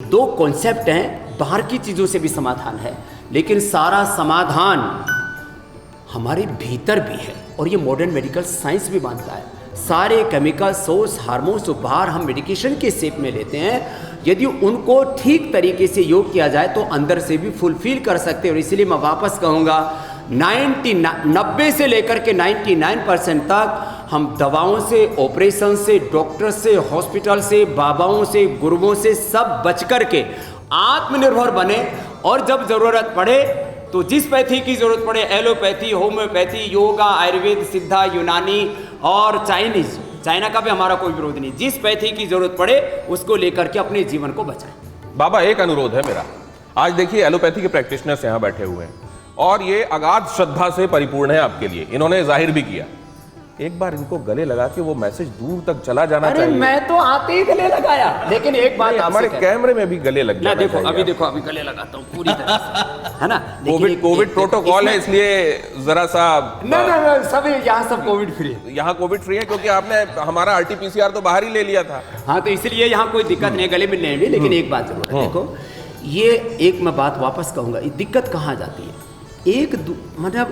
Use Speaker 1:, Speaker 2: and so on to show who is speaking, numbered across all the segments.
Speaker 1: दो कॉन्सेप्ट हैं, बाहर की चीज़ों से भी समाधान है, लेकिन सारा समाधान हमारे भीतर भी है और ये मॉडर्न मेडिकल साइंस भी मानता है। सारे केमिकल सोर्स, हार्मोन्स जो बाहर हम मेडिकेशन के शेप में लेते हैं, यदि उनको ठीक तरीके से योग किया जाए तो अंदर से भी फुलफिल कर सकते हैं। और इसलिए मैं वापस कहूँगा 90 से लेकर के 99% तक हम दवाओं से, ऑपरेशन से, डॉक्टर से, हॉस्पिटल से, बाबाओं से, गुरुओं से सब बच कर के आत्मनिर्भर बने। और जब ज़रूरत पड़े तो जिस पैथी की ज़रूरत पड़े, एलोपैथी, होम्योपैथी, योगा, आयुर्वेद, सिद्धा, यूनानी और चाइनीज़, चाइना का भी हमारा कोई विरोध नहीं, जिस पैथी की ज़रूरत पड़े उसको लेकर के अपने जीवन को बचाएं।
Speaker 2: बाबा एक अनुरोध है मेरा, आज देखिए एलोपैथी के प्रैक्टिशनर्स यहाँ बैठे हुए हैं और ये अगाध श्रद्धा से परिपूर्ण है आपके लिए, इन्होंने जाहिर भी किया। एक बार इनको गले लगा के वो मैसेज दूर तक चला जाना चाहिए।
Speaker 1: मैं तो आते ही गले लगाया, लेकिन एक बात
Speaker 2: हमारे कैमरे में भी गले लग जाना
Speaker 1: देखो,
Speaker 2: चाहिए।
Speaker 1: अभी गले लगाता हूँ पूरी तरह से, है ना।
Speaker 2: कोविड प्रोटोकॉल है, इसलिए जरा सा
Speaker 1: ना सब यहाँ सब कोविड फ्री है,
Speaker 2: यहाँ कोविड फ्री है क्योंकि आपने हमारा RT-PCR तो बाहर ही ले लिया था।
Speaker 1: हाँ, तो इसलिए यहाँ कोई दिक्कत नहीं है गले मिलने में। लेकिन एक बात जरूर है, देखो ये एक मैं बात वापस कहूँगा, दिक्कत कहाँ जाती है। मतलब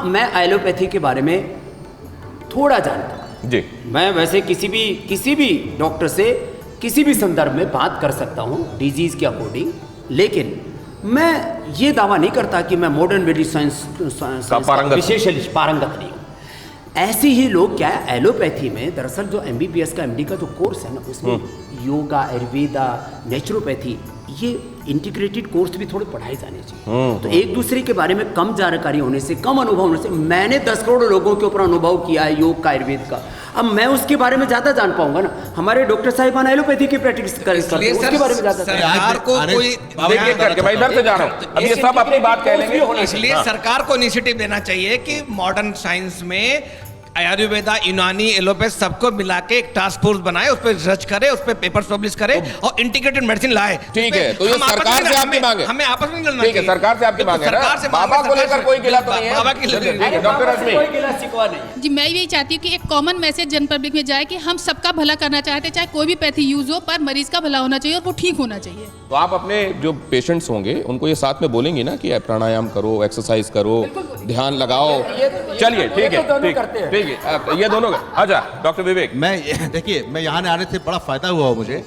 Speaker 1: मैं एलोपैथी के बारे में थोड़ा जानता हूँ
Speaker 2: जी।
Speaker 1: मैं वैसे किसी भी डॉक्टर से किसी भी संदर्भ में बात कर सकता हूँ डिजीज के अकॉर्डिंग, लेकिन मैं ये दावा नहीं करता कि मैं मॉडर्न मेडिसिन विशेष पारंगत नहीं हूँ। ऐसे ही लोग क्या है, एलोपैथी में दरअसल जो MBBS का MD का जो कोर्स है ना, उसमें योगा, आयुर्वेदा, नेचुरोपैथी, ये इंटीग्रेटेड कोर्स भी थोड़े पढ़ाए जाने चाहिए। तो एक दूसरे के बारे में कम जानकारी होने से, कम अनुभव होने से, मैंने 10 करोड़ लोगों के ऊपर अनुभव किया है योग का, आयुर्वेद का, अब मैं उसके बारे में ज्यादा जान पाऊंगा ना। हमारे डॉक्टर साहिबान एलोपैथी की प्रैक्टिस करते हैं, उसके बारे में ज्यादा
Speaker 3: सरकार को कोई
Speaker 2: मैं इधर से जा रहा हूँ, अब ये सब अपनी बात कह लेंगे।
Speaker 3: इसलिए सरकार को इनिशिएटिव देना चाहिए कि मॉडर्न साइंस में आयुर्वेदा, यूनानी, एलोपैथ सबको मिला के एक टास्क फोर्स बनाए, उस पर रिसर्च करे, उस पर पेपर्स पब्लिश करे और इंटीग्रेटेड मेडिसिन लाए।
Speaker 2: ठीक है, तो ये सरकार से आपकी मांग है,
Speaker 3: हमें आपस में लड़ना
Speaker 2: ठीक है, सरकार से आपकी मांग है।
Speaker 3: सरकार से
Speaker 2: बाबा को लेकर कोई गिला तो नहीं है,
Speaker 3: बाबा की
Speaker 2: डॉक्टर रश्मि
Speaker 1: कोई गिला शिकवा नहीं।
Speaker 4: जी, मैं यही चाहती हूँ कि एक कॉमन मैसेज जन पब्लिक में जाए कि हम सबका भला करना चाहते हैं, चाहे कोई भी पैथी यूज हो, पर मरीज का भला होना चाहिए और वो ठीक होना चाहिए।
Speaker 2: तो आप अपने जो पेशेंट्स होंगे उनको ये साथ में बोलेंगे ना कि प्राणायाम करो, एक्सरसाइज करो, ध्यान लगाओ। चलिए ठीक है, ये दोनों। अच्छा डॉक्टर विवेक,
Speaker 5: देखिए मैं यहाँ आने से बड़ा फायदा हुआ मुझे,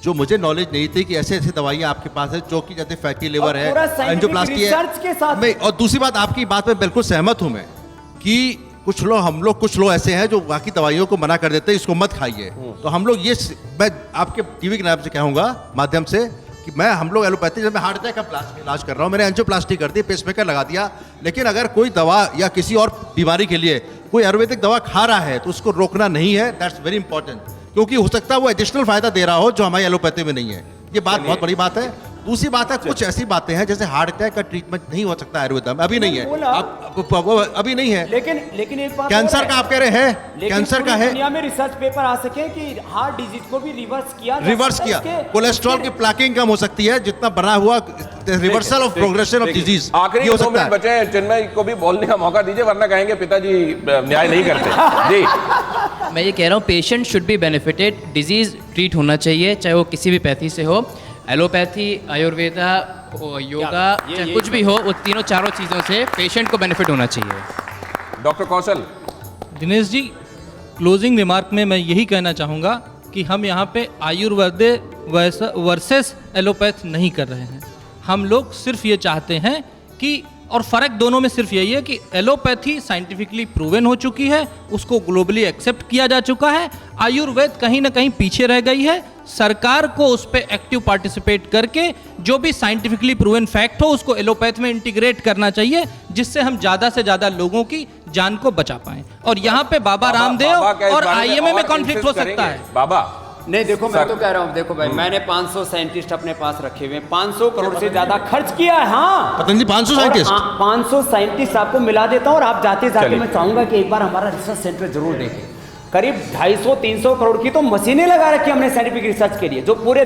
Speaker 5: जो मुझे नॉलेज नहीं थी कि ऐसे ऐसे दवाइयाँ आपके पास है जो कि जैसे फैटी लिवर है, एंजियोप्लास्टी है। और दूसरी बात, आपकी बात में बिल्कुल सहमत हूँ मैं कि कुछ लोग ऐसे हैं जो बाकी दवाइयों को मना कर देते हैं, इसको मत खाइए। तो हम लोग मैं आपके टीवी के नाम से कहूँगा माध्यम से कि हम लोग एलोपैथी, जब मैं हार्ट अटैक का इलाज कर रहा हूँ, मैंने एंजियोप्लास्टी कर दी, पेसमेकर लगा दिया, लेकिन अगर कोई दवा या किसी और बीमारी के लिए कोई आयुर्वेदिक दवा खा रहा है तो उसको रोकना नहीं है। दैट्स वेरी इंपॉर्टेंट, क्योंकि हो सकता है वो एडिशनल फायदा दे रहा हो जो हमारी एलोपैथी में नहीं है। ये बात बहुत बड़ी बात है। दूसरी बात है, कुछ ऐसी बातें हैं जैसे हार्ट अटैक का ट्रीटमेंट नहीं हो सकता आयुर्वेदा में, अभी नहीं है, अभी नहीं है।
Speaker 1: लेकिन एक बात,
Speaker 5: कैंसर का आप कह रहे हैं, कैंसर का है,
Speaker 1: दुनिया में रिसर्च पेपर आ सके कि हार्ट डिजीज को भी रिवर्स किया,
Speaker 5: कोलेस्ट्रॉल की प्लाकिंग कम हो सकती है, जितना बना हुआ reversal of progression of disease.
Speaker 2: आखिरी 2 मिनट बचे हैं, चिन्मय को भी बोलने का मौका दीजिए, वरना कहेंगे पिताजी न्याय नहीं करते। जी,
Speaker 6: मैं ये कह रहा हूँ patient should be benefited, disease treat होना चाहिए, चाहे वो किसी भी पैथी से हो, एलोपैथी, आयुर्वेदा, योगा, चाहे कुछ भी हो, वो तीनों चारों चीज़ों से पेशेंट को बेनिफिट होना चाहिए।
Speaker 2: डॉक्टर कौशल।
Speaker 7: दिनेश जी, क्लोजिंग रिमार्क में मैं यही कहना चाहूँगा कि हम यहाँ पे आयुर्वेद वर्सेस एलोपैथ नहीं कर रहे हैं। हम लोग सिर्फ ये चाहते हैं कि, और फ़र्क दोनों में सिर्फ यही है कि एलोपैथी साइंटिफिकली प्रूवन हो चुकी है, उसको ग्लोबली एक्सेप्ट किया जा चुका है, आयुर्वेद कहीं ना कहीं पीछे रह गई है। सरकार को उस पर एक्टिव पार्टिसिपेट करके जो भी साइंटिफिकली प्रूवन फैक्ट हो उसको एलोपैथ में इंटीग्रेट करना चाहिए, जिससे हम ज़्यादा से ज़्यादा लोगों की जान को बचा पाएं। और यहाँ पे बाबा रामदेव और IMA में कॉन्फ्लिक्ट हो सकता है।
Speaker 2: बाबा
Speaker 1: नहीं, देखो मैं तो कह रहा हूँ, देखो भाई, मैंने 500 साइंटिस्ट अपने पास रखे हुए, 500 करोड़ से ज्यादा खर्च किया है। हाँ,
Speaker 5: पतंजलि 500 साइंटिस्ट,
Speaker 1: 500 साइंटिस्ट आपको मिला देता हूँ। और आप जाते मैं चाहूंगा कि एक बार हमारा रिसर्च सेंटर जरूर देखें। करीब 250-300 करोड़ की तो मशीनें लगा रखी हमने साइंटिफिक रिसर्च के लिए, जो पूरे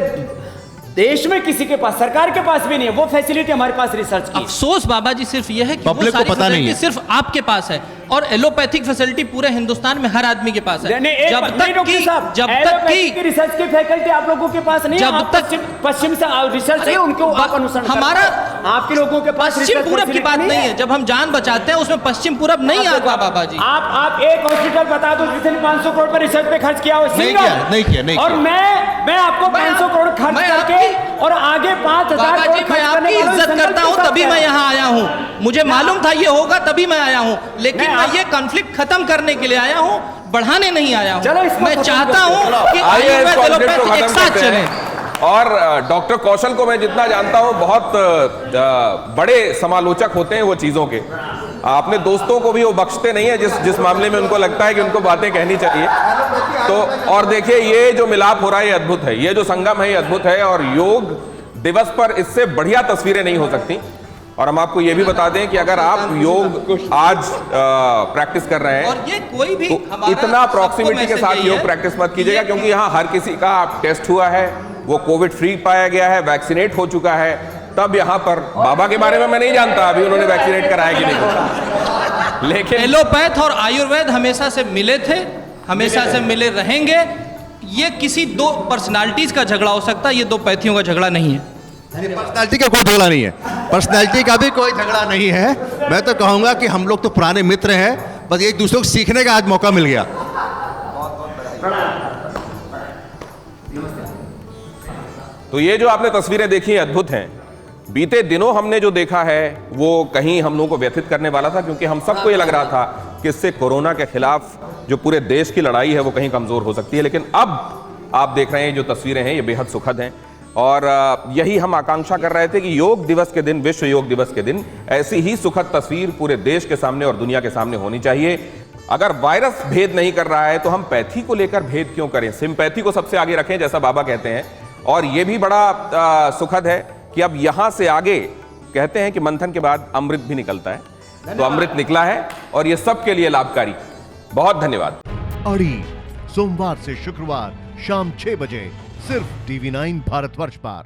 Speaker 1: देश में किसी के पास, सरकार के पास भी नहीं है वो फैसिलिटी हमारे पास रिसर्च की।
Speaker 7: अफसोस बाबा जी सिर्फ यह है कि वो
Speaker 5: पब्लिक को
Speaker 7: सारी
Speaker 5: पता नहीं
Speaker 7: फैसिलिटी
Speaker 5: है।
Speaker 7: सिर्फ आपके पास है और एलोपैथिक फैसिलिटी पूरे हिंदुस्तान में हर आदमी के पास है। जब तक की
Speaker 1: रिसर्च की फैकल्टी आप लोगों के पास नहीं है,
Speaker 7: जब
Speaker 1: आप
Speaker 7: तक
Speaker 1: पश्चिम से रिसर्च है उनको आप अनुसरण
Speaker 7: हमारा
Speaker 1: करते हैं। आपके लोगों के पास
Speaker 7: पश्चिम
Speaker 1: research
Speaker 7: पूरब की
Speaker 1: facility
Speaker 7: बात नहीं है। जब हम जान बचाते हैं उसमें पश्चिम पूरब नहीं आता बाबा जी।
Speaker 1: आप एक हॉस्पिटल बता दो जिसने 500 करोड़ पर रिसर्च पे खर्च किया हो,
Speaker 5: नहीं किया।
Speaker 1: और मैं आपको 500 करोड़ खर्च करके और आगे 5000
Speaker 7: बाबा जी मैं आपकी इज्जत करता हूं तभी मैं यहाँ आया हूँ। मुझे मालूम था ये होगा तभी मैं आया हूँ, लेकिन मैं ये कॉन्फ्लिक्ट खत्म करने के लिए आया हूँ, बढ़ाने नहीं आया हूँ। मैं चाहता हूँ कि आयुर्वेद एलोपैथी एक साथ चलें।
Speaker 2: और डॉक्टर कौशल को मैं जितना जानता हूं बहुत बड़े समालोचक होते हैं वो चीजों के। अपने दोस्तों को भी वो बख्शते नहीं है जिस मामले में उनको लगता है कि उनको बातें कहनी चाहिए। तो और देखिए ये जो मिलाप हो रहा है ये अद्भुत है, ये जो संगम है ये अद्भुत है और योग दिवस पर इससे बढ़िया तस्वीरें नहीं हो सकती। और हम आपको ये भी बता दें कि अगर आप योग आज प्रैक्टिस कर रहे हैं
Speaker 7: और ये कोई भी
Speaker 2: तो इतना प्रॉक्सिमिटी के साथ योग प्रैक्टिस मत कीजिएगा, क्योंकि यहाँ हर किसी का टेस्ट हुआ है, वो कोविड फ्री पाया गया है, वैक्सीनेट हो चुका है। तब यहाँ पर बाबा के बारे में मैं नहीं जानता अभी उन्होंने वैक्सीनेट कराया कि नहीं, लेकिन
Speaker 7: एलोपैथ और आयुर्वेद हमेशा से मिले थे, हमेशा से मिले रहेंगे। ये किसी दो पर्सनालिटीज का झगड़ा हो सकता है, ये दो पैथियों का झगड़ा नहीं है।
Speaker 5: पर्सनैलिटी का कोई झगड़ा नहीं है, पर्सनैलिटी का भी कोई झगड़ा नहीं है। मैं तो कहूंगा कि हम लोग तो पुराने मित्र हैं, बस एक दूसरे को सीखने का आज मौका मिल गया।
Speaker 2: तो ये जो आपने तस्वीरें देखी अद्भुत हैं। बीते दिनों हमने जो देखा है वो कहीं हम लोगों को व्यथित करने वाला था, क्योंकि हम सबको ये लग रहा था कि इससे कोरोना के खिलाफ जो पूरे देश की लड़ाई है वो कहीं कमजोर हो सकती है। लेकिन अब आप देख रहे हैं जो तस्वीरें हैं ये बेहद सुखद हैं और यही हम आकांक्षा कर रहे थे कि योग दिवस के दिन, विश्व योग दिवस के दिन ऐसी ही सुखद तस्वीर पूरे देश के सामने और दुनिया के सामने होनी चाहिए। अगर वायरस भेद नहीं कर रहा है तो हम पैथी को लेकर भेद क्यों करें, सिंपैथी को सबसे आगे रखें जैसा बाबा कहते हैं। और यह भी बड़ा सुखद है कि अब यहां से आगे कहते हैं कि मंथन के बाद अमृत भी निकलता है, तो अमृत निकला है और यह सबके लिए लाभकारी। बहुत धन्यवाद।
Speaker 8: अड़ी सोमवार से शुक्रवार शाम 6 बजे सिर्फ TV9 भारतवर्ष पर।